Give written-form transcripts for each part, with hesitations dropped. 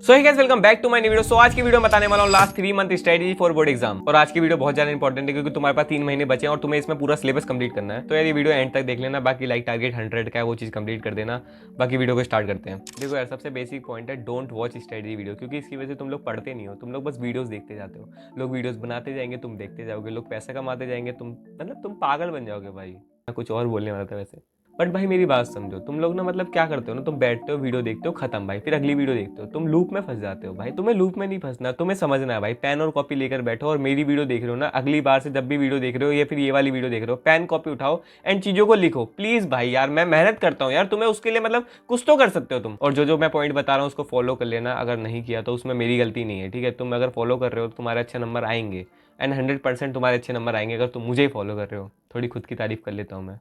So guys welcome back to my new video. आज की video में बताने वाला हूँ last 3 month strategy for board exam. और आज की वीडियो बहुत ज्यादा इंपॉर्टेंट है क्योंकि तुम्हारे पास 3 महीने बचे हैं और तुम्हें इसमें पूरा सिलेबस कंप्लीट करना है। तो यार ये वीडियो एंड तक देख लेना। बाकी लाइक टारगेट 100 का है वो चीज़ कंप्लीट कर देना। बाकी वीडियो को स्टार्ट करते हैं। देखो यार सबसे बेसिक पॉइंट है डोंट वॉच स्ट्रेटजी वीडियो, क्योंकि इसकी वजह से तुम लोग पढ़ते नहीं हो, तुम लोग बस वीडियोस देखते जाते हो। लोग वीडियोस बनाते जाएंगे, तुम देखते जाओगे, लोग पैसा कमाते जाएंगे, तुम पागल बन जाओगे भाई। मैं कुछ और बोलने वाला था वैसे, बट भाई मेरी बात समझो। तुम लोग ना मतलब क्या करते हो ना, तुम बैठते हो वीडियो देखते हो खत्म भाई, फिर अगली वीडियो देखते हो, तुम लूप में फंस जाते हो भाई। तुम्हें लूप में नहीं फंसना, तुम्हें समझना है भाई। पेन और कॉपी लेकर बैठो और मेरी वीडियो देख रहे हो ना, अगली बार से जब भी वीडियो देख रहे हो या फिर ये वाली वीडियो देख रहे हो, पेन कॉपी उठाओ एंड चीजों को लिखो प्लीज भाई। यार मैं मेहनत करता हूँ यार, तुम्हें उसके लिए मतलब कुछ तो कर सकते हो तुम। और जो मैं पॉइंट बता रहा हूँ उसको फॉलो कर लेना। अगर नहीं किया तो उसमें मेरी गलती नहीं है, ठीक है। तुम अगर फॉलो कर रहे हो तो तुम्हारे अच्छे नंबर आएंगे एंड 100% तुम्हारे अच्छे नंबर आएंगे अगर तुम मुझे ही फॉलो कर रहे हो। थोड़ी खुद की तारीफ कर लेता हूँ मैं।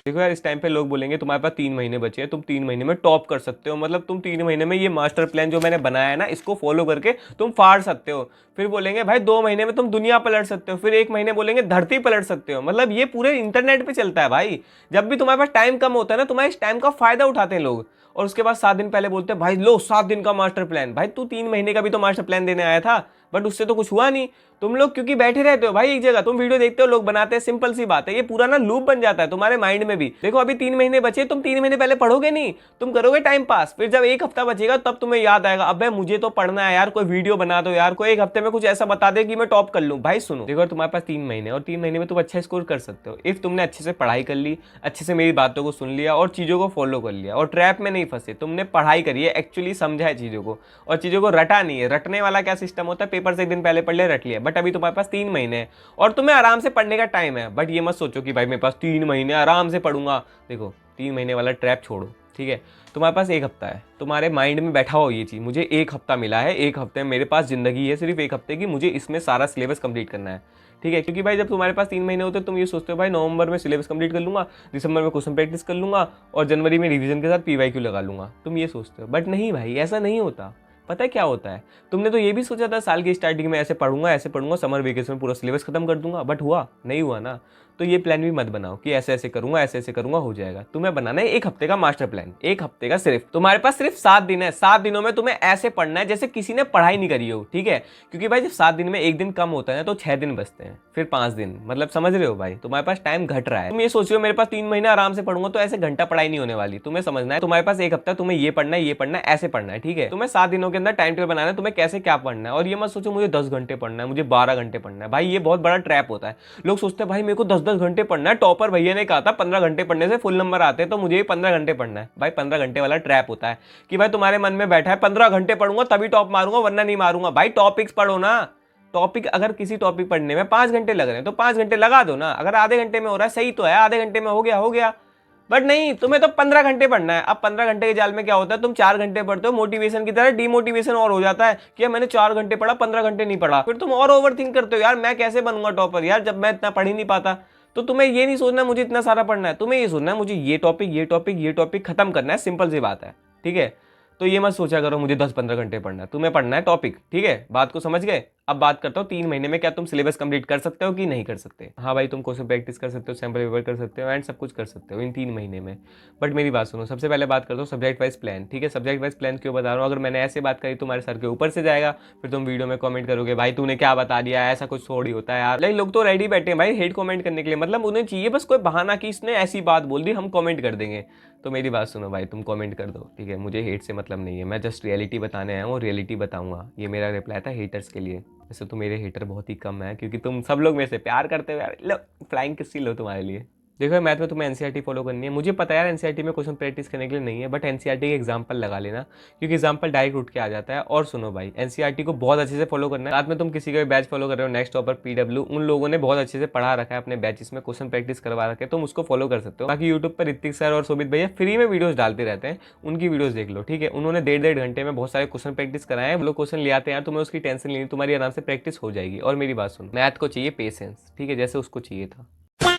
देखो यार इस टाइम पे लोग बोलेंगे तुम्हारे पास 3 महीने बचे हैं, तुम 3 महीने में टॉप कर सकते हो। मतलब तुम 3 महीने में ये मास्टर प्लान जो मैंने बनाया है ना, इसको फॉलो करके तुम फाड़ सकते हो। फिर बोलेंगे भाई 2 महीने में तुम दुनिया पलट सकते हो, फिर 1 महीने बोलेंगे धरती पलट सकते हो। मतलब ये पूरे इंटरनेट पे चलता है भाई। जब भी तुम्हारे पास टाइम कम होता है ना, तुम्हारे इस टाइम का फायदा उठाते हैं लोग। और उसके बाद 7 दिन पहले बोलते हैं भाई लो 7 दिन का मास्टर प्लान। भाई तू 3 महीने का भी तो मास्टर प्लान देने आया था, बट उससे तो कुछ हुआ नहीं। तुम लोग क्योंकि बैठे रहते हो भाई एक जगह, तुम वीडियो देखते हो, लोग बनाते हैं, सिंपल सी बात है। ये पूरा ना लूप बन जाता है तुम्हारे माइंड में भी। देखो अभी 3 महीने बचे, तुम 3 महीने पहले पढ़ोगे नहीं, तुम करोगे टाइम पास। फिर जब 1 हफ्ता बचेगा तब तुम्हें याद आएगा अबे मुझे तो पढ़ना है यार, कोई वीडियो बना दो यार, कोई 1 हफ्ते में कुछ ऐसा बता दे कि मैं टॉप कर लूं। भाई सुनो, देखो तुम्हारे पास 3 महीने और 3 महीने में तुम अच्छा स्कोर कर सकते हो इफ तुमने अच्छे से पढ़ाई कर ली, अच्छे से मेरी बातों को सुन लिया और चीजों को फॉलो कर लिया और ट्रैप में नहीं फंसे। तुमने पढ़ाई करी है, एक्चुअली समझा है चीजों को और चीजों को रटा नहीं है। रटने वाला क्या सिस्टम होता है, पेपर से 1 दिन पहले पढ़ लिया रट लिया। बट अभी तुम्हारे पास 3 महीने हैं और तुम्हें आराम से पढ़ने का टाइम है। बट ये मत सोचो कि भाई मेरे पास 3 महीने आराम से पढ़ूंगा। देखो 3 महीने वाला ट्रैप छोड़ो, ठीक है। तुम्हारे पास 1 हफ्ता है, तुम्हारे माइंड में बैठा हो ये चीज, मुझे 1 हफ्ता मिला है, 1 हफ्ते में मेरे पास जिंदगी है सिर्फ 1 हफ्ते की, मुझे इसमें सारा सिलेबस कंप्लीट करना है, ठीक है। क्योंकि भाई जब तुम्हारे पास 3 महीने होते तुम ये सोचते हो भाई नवंबर में सिलेबस कंप्लीट कर लूंगा, दिसंबर में क्वेश्चन प्रैक्टिस कर लूंगा और जनवरी में रिवीजन के साथ पीवाईक्यू लगा लूंगा। तुम ये सोचते हो, बट नहीं भाई ऐसा नहीं होता। पता है क्या होता है, तुमने तो ये भी सोचा था साल की स्टार्टिंग में ऐसे पढ़ूंगा, समर वेकेशन में पूरा सिलेबस खत्म कर दूंगा, बट हुआ नहीं हुआ ना। तो ये प्लान भी मत बनाओ कि ऐसे ऐसे करूंगा हो जाएगा। तुम्हें बनाना है 1 हफ्ते का मास्टर प्लान, 1 हफ्ते का। सिर्फ तुम्हारे पास सिर्फ 7 दिन है, 7 दिनों में तुम्हें ऐसे पढ़ना है जैसे किसी ने पढ़ाई नहीं करी हो, ठीक है। क्योंकि भाई जब 7 दिन में 1 दिन कम होता है ना तो 6 दिन बचते हैं, फिर 5 दिन। मतलब समझ रहे हो भाई, तुम्हारे पास टाइम घट रहा है। तुम ये सोच रहे हो मेरे पास 3 महीने आराम से पढ़ूंगा, तो ऐसे घंटा पढ़ाई नहीं होने वाली। तुम्हें समझना है तुम्हारे पास 1 हफ्ता, तुम्हें ये पढ़ना है, ये पढ़ना है, ऐसे पढ़ना है, ठीक है। तुम्हें 7 दिनों के अंदर टाइम टेबल बनाना है, तुम्हें कैसे क्या पढ़ना है। और ये मत सोचो मुझे 10 घंटे पढ़ना है, मुझे 12 घंटे पढ़ना है। भाई ये बहुत बड़ा ट्रैप होता है। लोग सोचते हैं भाई मेरे को 10-10 घंटे पढ़ना है, टॉपर भैया ने कहा था 15 घंटे पढ़ने से फुल नंबर आते हैं, तो मुझे 15 घंटे पढ़ना है। भाई 15 घंटे वाला ट्रैप होता है कि भाई तुम्हारे मन में बैठा है 15 घंटे पढ़ूंगा तभी टॉप मारूंगा वरना नहीं मारूंगा। भाई टॉपिक्स पढ़ो ना। टॉपिक अगर किसी टॉपिक पढ़ने में 5 घंटे लग रहे हैं तो 5 घंटे लगा दो ना। अगर आधे घंटे में हो रहा है सही तो है, आधे घंटे में हो गया। बट नहीं, तुम्हें तो 15 घंटे पढ़ना है। अब 15 घंटे के जाल में क्या होता है, तुम 4 घंटे पढ़ते हो मोटिवेशन की तरह, डिमोटिवेशन और हो जाता है कि मैंने 4 घंटे पढ़ा 15 घंटे नहीं पढ़ा। फिर तुम और ओवर थिंक करते हो यार मैं कैसे बनूंगा टॉपर यार जब मैं इतना पढ़ ही नहीं पाता। तो तुम्हें ये नहीं सोचना मुझे इतना सारा पढ़ना है, तुम्हें ये सोचना है मुझे ये टॉपिक खत्म करना है। सिंपल सी बात है, ठीक है। तो ये मत सोचा करो मुझे 10-15 घंटे पढ़ना है, तुम्हें पढ़ना है टॉपिक, ठीक है। बात को समझ गए। अब बात करता हूँ 3 महीने में क्या तुम सिलेबस कंप्लीट कर सकते हो कि नहीं कर सकते। हाँ भाई तुम क्वेश्चन प्रैक्टिस कर सकते हो, सैंपल पेपर कर सकते हो एंड सब कुछ कर सकते हो इन 3 महीने में। बट मेरी बात सुनो, सबसे पहले बात करता हूँ सब्जेक्ट वाइज प्लान, ठीक है। सब्जेक्ट वाइज प्लान क्यों बता रहा हूँ, अगर मैंने ऐसे बात करी तुम्हारे सर के ऊपर से जाएगा, फिर तुम वीडियो में कमेंट करोगे भाई तूने क्या बता दिया, ऐसा कुछ थोड़ी होता है यार। लाइक लोग तो रेडी बैठे हैं भाई हेट कमेंट करने के लिए, मतलब उन्हें चाहिए बस कोई बहाना कि इसने ऐसी बात बोल दी हम कमेंट कर देंगे। तो मेरी बात सुनो भाई, तुम कमेंट कर दो, ठीक है। मुझे हेट से मतलब नहीं है, मैं जस्ट रियलिटी बताने आया हूँ, रियलिटी बताऊंगा। ये मेरा रिप्लाई था हेटर्स के लिए। वैसे तो मेरे हेटर बहुत ही कम है क्योंकि तुम सब लोग मेरे से प्यार करते हो यार। लो फ्लाइंग किस लो तुम्हारे लिए। देखो मैथ में तुम्हें एनसीईआरटी फॉलो करनी है। मुझे पता है यार एनसीईआरटी में क्वेश्चन प्रैक्टिस करने के लिए नहीं है, बट एनसीईआरटी के एग्जांपल लगा लेना क्योंकि एग्जांपल डायरेक्ट उठ के आ जाता है। और सुनो भाई एनसीईआरटी को बहुत अच्छे से फॉलो करना है। साथ में तुम किसी का भी बैच फॉलो कर रहे हो, नेक्स्ट टॉपर पीडब्ल्यू, उन लोगों ने बहुत अच्छे से पढ़ा रखा है अपने बैचेस में, क्वेश्चन प्रैक्टिस करवा रखे हैं, तुम उसको फॉलो कर सकते हो। बाकी यूट्यूब पर ऋतिक सर और शोभित भैया फ्री में वीडियोस डालते रहते हैं, उनकी वीडियोस देख लो, ठीक है। उन्होंने 1.5 घंटे में बहुत सारे क्वेश्चन प्रैक्टिस कराए हैं। लोग क्वेश्चन ले आते हैं यार, तुम्हें उसकी टेंशन लेनी, तुम्हारी आराम से प्रैक्टिस हो जाएगी। और मेरी बात सुनो, मैथ को चाहिए पेशेंस, ठीक है, जैसे उसको चाहिए था।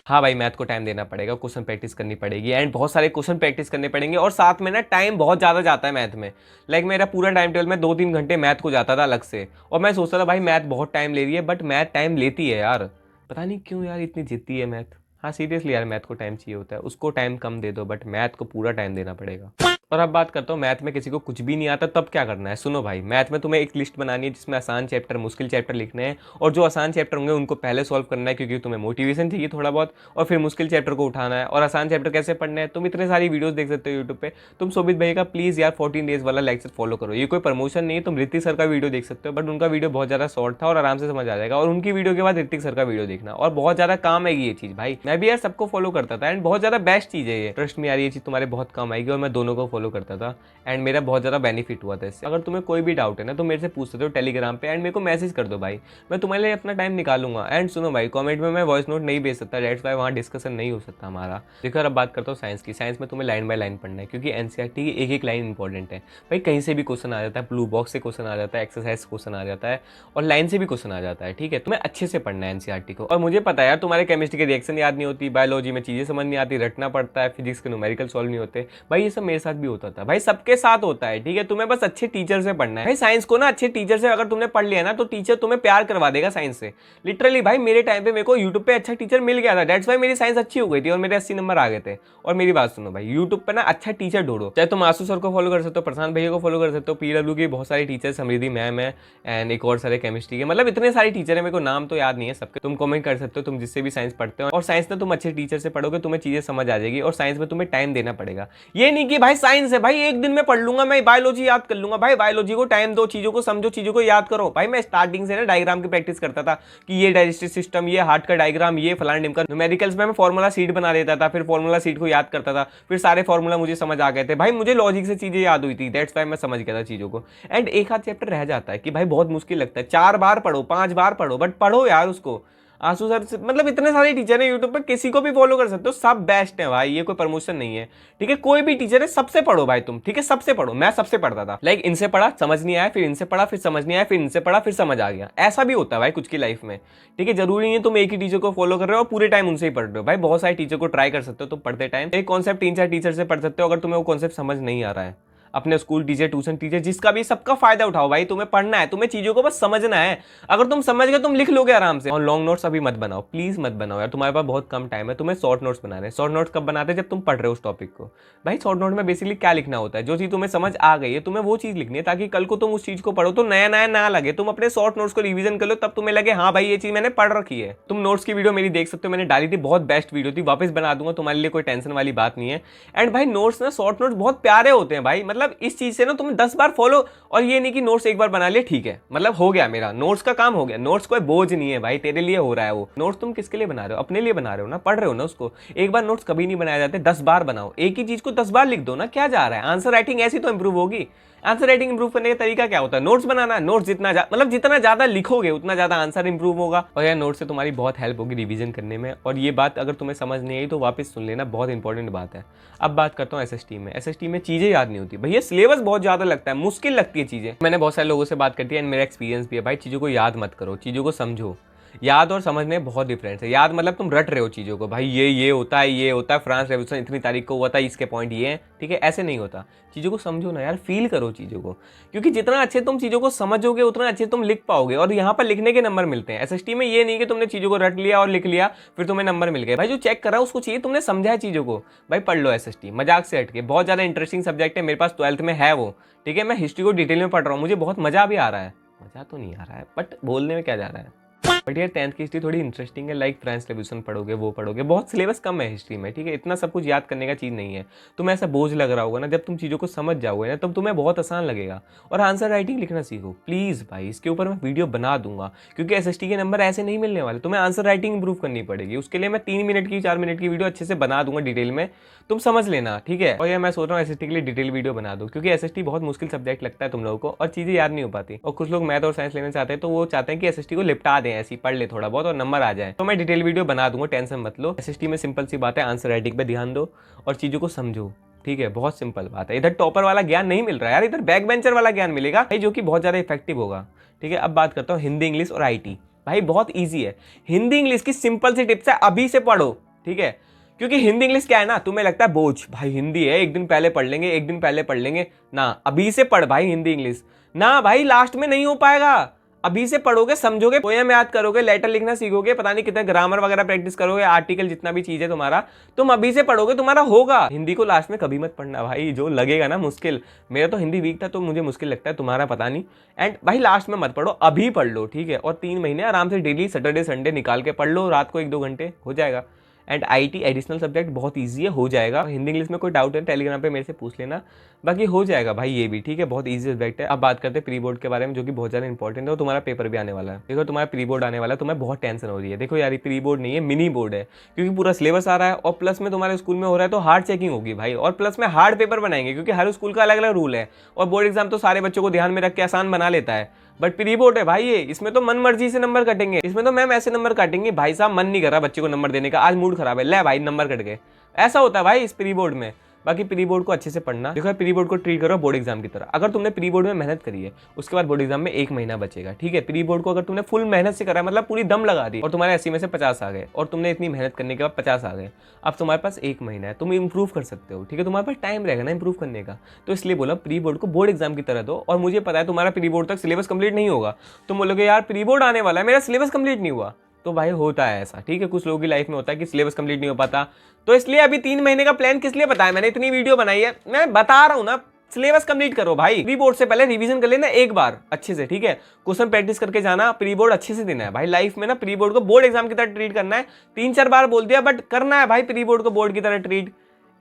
हाँ भाई मैथ को टाइम देना पड़ेगा, क्वेश्चन प्रैक्टिस करनी पड़ेगी एंड बहुत सारे क्वेश्चन प्रैक्टिस करने पड़ेंगे। और साथ में ना टाइम बहुत ज़्यादा जाता है मैथ में। लाइक मेरा पूरा टाइम टेबल में 2-3 घंटे मैथ को जाता था अलग से। और मैं सोचता था भाई मैथ बहुत टाइम ले रही है, बट मैथ टाइम लेती है यार, पता नहीं क्यों यार इतनी जिद्दी है मैथ। हाँ सीरियसली यार मैथ को टाइम चाहिए होता है, उसको टाइम कम दे दो बट मैथ को पूरा टाइम देना पड़ेगा। और अब बात करता हूँ मैथ में किसी को कुछ भी नहीं आता तब क्या करना है। सुनो भाई, मैथ में तुम्हें एक लिस्ट बनानी है जिसमें आसान चैप्टर मुश्किल चैप्टर लिखने हैं, और जो आसान चैप्टर होंगे उनको पहले सॉल्व करना है क्योंकि तुम्हें मोटिवेशन चाहिए थोड़ा बहुत, और फिर मुश्किल चैप्टर को उठाना है। और आसान चैप्टर कैसे पढ़ना है, तुम इतने सारी वीडियोस देख सकते हो यूट्यूब पे। तुम शोभित भाई का प्लीज यार 14 डेज वाला लेक्चर फॉलो करो। ये कोई प्रमोशन नहीं है, तुम ऋतिक सर का वीडियो देख सकते हो, बट उनका वीडियो बहुत ज्यादा शॉर्ट था और आराम से समझ आ जाएगा। और उनकी वीडियो के बाद ऋतिक सर का वीडियो देखना, और बहुत ज्यादा काम आएगी ये चीज भाई। मैं भी यार सबको फॉलो करता था एंड बहुत ज्यादा बेस्ट चीज है ये, ट्रस्ट में यार ये चीज तुम्हारे बहुत काम आएगी। और मैं दोनों को फॉलो करता था एंड मेरा बहुत ज़्यादा बेनिफिट हुआ था इससे। अगर तुम्हें कोई भी डाउट है ना तो मेरे से पूछ सकते हो टेलीग्राम पे, एंड मेरे को मैसेज कर दो भाई, मैं तुम्हारे लिए अपना टाइम निकालूंगा। एंड सुनो भाई, कमेंट में मैं वॉइस नोट नहीं भेज सकता, डेट्स वाई वहाँ डिस्कशन नहीं हो सकता हमारा। देखो अब बात करता हूँ साइंस की। साइंस में तुम्हें लाइन बाय लाइन पढ़ना है क्योंकि एनसीईआरटी की एक एक लाइन इंपॉर्टेंट है भाई। कहीं से भी क्वेश्चन आ जाता है, ब्लू बॉक्स से क्वेश्चन आ जाता है, एक्सरसाइज से क्वेश्चन आ जाता है, और लाइन से भी क्वेश्चन आ जाता है। ठीक है, तुम्हें अच्छे से पढ़ना है एनसीईआरटी को। और मुझे पता है यार तुम्हारे केमिस्ट्री के रिएक्शन याद नहीं होती, बायोलॉजी में चीज़ें समझ नहीं आती, रटना पड़ता है, फिजिक्स के न्यूमेरिकल सॉल्व नहीं होते भाई। ये सब मेरे साथ भी होता था भाई, सबके साथ होता है। ठीक है, तुम्हें बस अच्छे टीचर से पढ़ना है भाई। साइंस को ना अच्छे टीचर से अगर तुमने पढ़ लिया ना तो टीचर तुम्हें प्यार करवा देगा साइंस से। लिटरली भाई, मेरे टाइम पे मेरे को यूट्यूब पे अच्छा टीचर मिल गया था, डेट्स वाई मेरी साइंस अच्छी हो गई थी और मेरे 80 नंबर आ गए थे। और मेरी बात सुनो भाई, यूट्यूब पे ना अच्छा टीचर ढूंढो, चाहे तुम आसू सर को फॉलो कर सकते हो, प्रशांत भैया को फॉलो कर सकते हो, पीडब्ल्यू की बहुत सारी टीचर, समृद्धि मैम है, एंड एक और सारे केमिस्ट्री के, मतलब इतने सारे टीचर है, मेरे को नाम तो याद नहीं है सबके। तुम कमेंट कर सकते हो तुम जिससे भी साइंस पढ़ते हो, और साइंस में तुम अच्छे टीचर से पढ़ोगे तुम्हें चीजें समझ आ जाएगी। और साइंस में तुम्हें टाइम देना पड़ेगा, ये नहीं कि भाई साइंस है भाई एक दिन में पढ़ लूंगा, मैं बायोलॉजी याद कर लूंगा। भाई बायोलॉजी को टाइम दो, चीजों को समझो, चीजों को याद करो। भाई मैं स्टार्टिंग से ना डायग्राम की प्रैक्टिस करता था कि ये डाइजेस्टिव सिस्टम, ये हार्ट का डायग्राम, ये फलाना ढिमका। न्यूमेरिकल्स में मैं फॉर्मूला शीट बना देता था, फिर फॉर्मूला शीट को याद करता था, फिर सारे फॉर्मूला मुझे समझ आ गए थे भाई। मुझे लॉजिक से चीजें याद हुई थी, दैट्स व्हाई मैं समझ गया था चीजों को। एंड एक हाथ चैप्टर रह जाता है कि भाई बहुत मुश्किल लगता है, 4 बार पढ़ो, 5 बार पढ़ो, बट पढ़ो यार उसको। आंसू सर से, मतलब इतने सारे टीचर हैं यूट्यूब पर, किसी को भी फॉलो कर सकते हो, सब बेस्ट है भाई, ये कोई प्रमोशन नहीं है। ठीक है, कोई भी टीचर है, सबसे पढ़ो भाई तुम। ठीक है, सबसे पढ़ो। मैं सबसे पढ़ता था, लाइक इनसे पढ़ा समझ नहीं आया, फिर इनसे पढ़ा फिर समझ नहीं आया, फिर इनसे पढ़ा फिर समझ आ गया। ऐसा भी होता है भाई कुछ की लाइफ में। ठीक है, जरूरी नहीं है तुम एक ही टीचर को फॉलो कर रहे हो और पूरे टाइम उनसे ही पढ़ रहे हो भाई। बहुत सारे टीचर को ट्राई कर सकते हो तुम पढ़ते टाइम। एक कॉन्सेप्ट 3-4 टीचर से पढ़ सकते हो अगर तुम्हें वो कॉन्सेप्ट समझ नहीं आ रहा है। अपने स्कूल टीचर, ट्यूशन टीचर, जिसका भी, सबका फायदा उठाओ भाई। तुम्हें पढ़ना है, तुम्हें चीजों को बस समझना है। अगर तुम समझ गए तुम लिख लोगे आराम से। और लॉन्ग नोट्स अभी मत बनाओ, प्लीज मत बनाओ यार, तुम्हारे पास बहुत कम टाइम है। तुम्हें शॉर्ट नोट्स बनाने हैं। शॉर्ट नोट्स कब बनाते हैं, जब तुम पढ़ रहे हो उस टॉपिक को। भाई शॉर्ट नोट में बेसिकली क्या लिखना होता है, जो चीज तुम्हें समझ आ गई है तुम्हें वो चीज लिखनी है, ताकि कल को तुम उस चीज को पढ़ो तो नया नया ना लगे। तुम अपने शॉर्ट नोट्स को रिवीजन कर लो, तब तुम्हें लगे हाँ भाई ये चीज मैंने पढ़ रखी है। तुम नोट्स की वीडियो मेरी देख सकते हो, मैंने डाली थी, बहुत बेस्ट वीडियो थी, वापस बना दूंगा, तुम्हारे लिए कोई टेंशन वाली बात नहीं है। एंड भाई नोट्स ना, शॉर्ट नोट्स बहुत प्यारे होते हैं भाई। मतलब इस चीज से ना तुम 10 बार फॉलो, और ये नहीं कि नोट्स एक बार बना लिए ठीक है, मतलब हो गया मेरा नोट्स का काम हो गया। नोट्स कोई बोझ नहीं है भाई, तेरे लिए हो रहा है वो नोट्स। तुम किसके लिए बना रहे हो, अपने लिए बना रहे हो ना, पढ़ रहे हो ना उसको। एक बार नोट्स कभी नहीं बनाए जाते, 10 बार बनाओ। एक ही चीज को 10 बार लिख दो ना, क्या जा रहा है। आंसर राइटिंग ऐसी तो इंप्रूव होगी। आंसर राइटिंग इंप्रूव करने का तरीका क्या होता है, नोट्स बनाना। नोट्स मतलब जितना ज्यादा लिखोगे उतना ज्यादा आंसर इंप्रूव होगा, और यार नोट्स से तुम्हारी बहुत हेल्प होगी रिवीजन करने में। और ये बात अगर तुम्हें समझ नहीं आई तो वापस सुन लेना, बहुत इंपॉर्टेंट बात है। अब बात करता हूँ एसएसटी में। एसएसटी में चीजें याद नहीं होती भैया, सिलेबस बहुत ज्यादा लगता है, मुश्किल लगती है चीजें। मैंने बहुत सारे लोगों से बात करती है एंड मेरा एक्सपीरियंस भी है भाई, चीजों को याद मत करो, चीजों को समझो। याद और समझने में बहुत डिफरेंस है। याद मतलब तुम रट रहे हो चीजों को, भाई ये होता है, ये होता है, फ्रांस रेवोल्यूशन इतनी तारीख को हुआ था, इसके पॉइंट ये हैं। ठीक है, ऐसे नहीं होता। चीजों को समझो ना यार, फील करो चीजों को, क्योंकि जितना अच्छे तुम चीजों को समझोगे उतना अच्छे तुम लिख पाओगे। और यहाँ पर लिखने के नंबर मिलते हैं। एसएसटी में ये नहीं कि तुमने चीजों को रट लिया और लिख लिया फिर तुम्हें नंबर मिल गए। भाई जो चेक कर रहा है उसको चाहिए तुमने समझा है चीजों को। भाई पढ़ लो एसएसटी, मजाक से हटके, बहुत ज्यादा इंटरेस्टिंग सब्जेक्ट है। मेरे पास 12th में है वो। ठीक है, मैं हिस्ट्री को डिटेल में पढ़ रहा हूँ, मुझे बहुत मजा भी आ रहा है। मजा तो नहीं आ रहा है बट बोलने में क्या जा रहा है। बट यार 10th की हिस्ट्री थोड़ी इंटरेस्टिंग है, लाइक फ्रांस रेवोल्यूशन पढ़ोगे, वो पढ़ोगे, बहुत सिलेबस कम है हिस्ट्री में। ठीक है, इतना सब कुछ याद करने का चीज़ नहीं है। तुम्हें ऐसा बोझ लग रहा होगा ना, जब तुम चीज़ों को समझ जाओगे ना तब तुम्हें बहुत आसान लगेगा। और आंसर राइटिंग लिखना सीखो प्लीज़ भाई, इसके ऊपर मैं वीडियो बना दूंगा, क्योंकि एसएसटी के नंबर ऐसे नहीं मिलने वाले। तुम्हें आंसर राइटिंग इंप्रूव करनी पड़ेगी, उसके लिए मैं 3 मिनट की 4 मिनट की वीडियो अच्छे से बना दूंगा डिटेल में, तुम समझ लेना। ठीक है, और यार मैं सोच रहा हूँ एसएसटी के लिए डिटेल वीडियो बना दूँ, क्योंकि एसएसटी बहुत मुश्किल सब्जेक्ट लगता है तुम लोगों को और चीज़ें याद नहीं हो पाती। और कुछ लोग मैथ और साइंस लेना चाहते हैं तो वो चाहते हैं कि एसएसटी को लिपटा दें, ऐसी पढ़ ले थोड़ा बहुत और नंबर आ जाए। तो मैं डिटेल वीडियो बना दूंगा, टेंशन मत लो। एसएसटी में सिंपल सी बात है, आंसर राइटिंग पे ध्यान दो और चीज़ों को समझो। ठीक है, बहुत सिंपल बात है। इधर टॉपर वाला ज्ञान नहीं मिल रहा है यार, इधर बैक बेंचर वाला ज्ञान मिलेगा जो कि बहुत ज़्यादा इफेक्टिव होगा। ठीक है, अब बात करता हूँ हिंदी, इंग्लिश और आईटी। भाई बहुत ईजी है। हिंदी इंग्लिश की सिंपल सी टिप्स है, अभी से पढ़ो। ठीक है, क्योंकि हिंदी इंग्लिश क्या है ना, तुम्हें लगता है बोझ, भाई हिंदी है एक दिन पहले पढ़ लेंगे, एक दिन पहले पढ़ लेंगे ना, अभी से पढ़ भाई हिंदी इंग्लिश। ना भाई लास्ट में नहीं हो पाएगा, अभी से पढ़ोगे, समझोगे, पोएम याद करोगे, लेटर लिखना सीखोगे, पता नहीं कितने ग्रामर वगैरह प्रैक्टिस करोगे, आर्टिकल जितना भी चीज है तुम्हारा, तुम अभी से पढ़ोगे, तुम्हारा होगा। हिंदी को लास्ट में कभी मत पढ़ना भाई, जो लगेगा ना मुश्किल, मेरा तो हिंदी वीक था तो मुझे मुश्किल लगता है, तुम्हारा पता नहीं। एंड भाई लास्ट में मत पढ़ो, अभी पढ़ लो, ठीक है। और 3 महीने आराम से डेली सैटरडे संडे निकाल के पढ़ लो, रात को 1-2 घंटे हो जाएगा। एंड आईटी एडिशनल सब्जेक्ट बहुत ईजी है, हो जाएगा। हिंदी इंग्लिश में कोई डाउट है टेलीग्राम पे मेरे से पूछ लेना, बाकी हो जाएगा भाई ये भी, ठीक है। बहुत ईजी सब्जेक्ट है। अब बात करते हैं प्री बोर्ड के बारे में, जो कि बहुत ज़्यादा इंपॉर्टेंट है और तुम्हारा पेपर भी आने वाला है। देखो तुम्हारा प्री बोर्ड आने वाला है, तुम्हें बहुत टेंशन हो रही है। देखो यार ये प्री बोर्ड नहीं है, मिनी बोर्ड है, क्योंकि पूरा सिलेबस आ रहा है और प्लस में तुम्हारे स्कूल में हो रहा है तो हार्ड चेकिंग होगी भाई, और प्लस में हार्ड पेपर बनाएंगे, क्योंकि हर स्कूल का अलग अलग रूल है। और बोर्ड एग्जाम तो सारे बच्चों को ध्यान में रख के आसान बना लेता है, बट प्री बोर्ड है भाई ये, इसमें तो मन मर्जी से नंबर कटेंगे। इसमें तो मैम ऐसे नंबर काटेंगे भाई साहब, मन नहीं कर रहा बच्चे को नंबर देने का, आज मूड खराब है, ले भाई नंबर कट गए, ऐसा होता है भाई इस प्री बोर्ड में। बाकी प्री बोर्ड को अच्छे से पढ़ना। देखो प्री बोर्ड को ट्रीट करो बोर्ड एग्जाम की तरह। अगर तुमने प्री बोर्ड में मेहनत करी है, उसके बाद बोर्ड एग्जाम में 1 महीना बचेगा, ठीक है। प्री बोर्ड को अगर तुमने फुल मेहनत से करा है, मतलब पूरी दम लगा दी, और तुम्हारे 80 में से 50 आ गए, और तुमने इतनी मेहनत करने के बाद 50 आ गए, अब तुम्हारे पास 1 महीना है, तुम इंप्रूव कर सकते हो, ठीक है। तुम्हारे पास टाइम रहेगा ना इंप्रूव करने का, तो इसलिए बोला प्री बोर्ड को बोर्ड एग्जाम की तरह दो। और मुझे पता है तुम्हारा प्री बोर्ड तक सिलेबस कंप्लीट नहीं होगा, तुम बोलोगे यार प्री बोर्ड आने वाला है, मेरा सिलेबस कंप्लीट नहीं हुआ, तो भाई होता है ऐसा, ठीक है। कुछ लोगों की लाइफ में होता है कि सिलेबस कंप्लीट नहीं हो पाता, तो इसलिए अभी 3 महीने का प्लान किस लिए बताया मैंने, इतनी वीडियो बनाई है, मैं बता रहा हूं ना, सिलेबस कंप्लीट करो भाई। प्री बोर्ड से पहले रिवीजन कर लेना एक बार अच्छे से, ठीक है। क्वेश्चन प्रैक्टिस करके जाना, प्री बोर्ड अच्छे से देना है भाई। लाइफ में ना प्री बोर्ड को बोर्ड एग्जाम की तरह ट्रीट करना है, 3-4 बार बोल दिया, बट करना है भाई प्री बोर्ड को बोर्ड की तरह ट्रीट,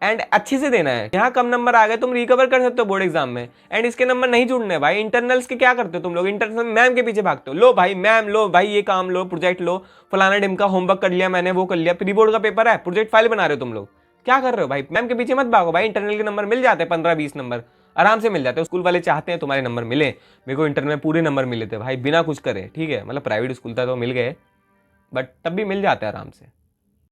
एंड अच्छे से देना है। यहाँ कम नंबर आ गए, तुम रिकवर कर सकते हो बोर्ड एग्जाम में, एंड इसके नंबर नहीं जुड़ने भाई। इंटरनल्स के क्या करते हो तुम लोग, इंटरनल मैम के पीछे भागते हो, लो भाई मैम, लो भाई ये काम लो, प्रोजेक्ट लो, फलाना ढिमका होमवर्क कर लिया मैंने, वो कर लिया। प्री बोर्ड का पेपर है, प्रोजेक्ट फाइल बना रहे हो तुम लोग, क्या कर रहे हो भाई। मैम के पीछे मत भागो भाई, इंटरनल के नंबर मिल जाते हैं, 15-20 नंबर आराम से मिल जाते हैं। स्कूल वाले चाहते हैं तुम्हारे नंबर मिले, मेरे को इंटरनल में पूरे नंबर मिले थे भाई बिना कुछ करे, ठीक है। मतलब प्राइवेट स्कूल था तो मिल गए, बट तब भी मिल जाते हैं आराम से।